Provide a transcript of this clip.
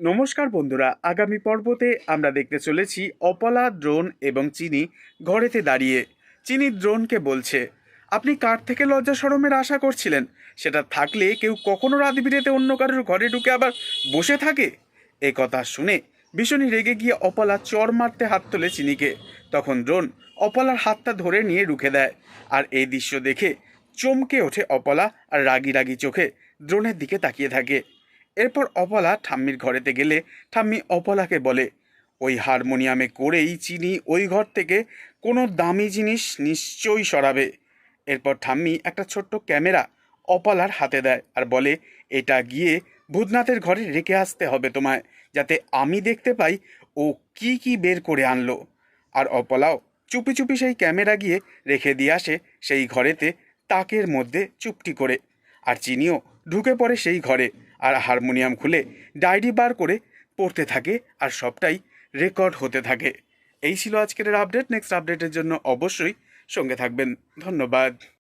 নমস্কার বন্ধুরা, আগামী পর্বতে আমরা দেখতে চলেছি অপলা, দ্রোণ এবং চিনি ঘরেতে দাঁড়িয়ে। চিনি দ্রোণকে বলছে, আপনি কার থেকে লজ্জা শরমের আশা করছিলেন? সেটা থাকলে কেউ কখনো রাত বিরেতে অন্য কারোর ঘরে ঢুকে আবার বসে থাকে? এ কথা শুনে ভীষণই রেগে গিয়ে অপলা চর মারতে হাত তোলে চিনিকে। তখন দ্রোণ অপলার হাতটা ধরে নিয়ে রুখে দেয়। আর এই দৃশ্য দেখে চমকে ওঠে অপলা, আর রাগি রাগি চোখে দ্রোণের দিকে তাকিয়ে থাকে। এরপর অপলা ঠাম্মির ঘরেতে গেলে ঠাম্মি অপলাকে বলে, ওই হারমোনিয়ামে করেই চিনি ওই ঘর থেকে কোনো দামি জিনিস নিশ্চয়ই সরাবে। এরপর ঠাম্মি একটা ছোট্ট ক্যামেরা অপলার হাতে দেয় আর বলে, এটা গিয়ে ভূতনাথের ঘরে রেখে আসতে হবে তোমায়, যাতে আমি দেখতে পাই ও কি কি বের করে আনলো। আর অপলাও চুপি চুপি সেই ক্যামেরা গিয়ে রেখে দিয়ে আসে সেই ঘরেতে, তাকের মধ্যে চুপটি করে। আর চিনিও ঢুকে পড়ে সেই ঘরে, আর হারমোনিয়াম খুলে ডায়েরি বার করে পড়তে থাকে, আর সবটাই রেকর্ড হতে থাকে। এই ছিল আজকের আপডেট। নেক্সট আপডেটের জন্য অবশ্যই সঙ্গে থাকবেন। ধন্যবাদ।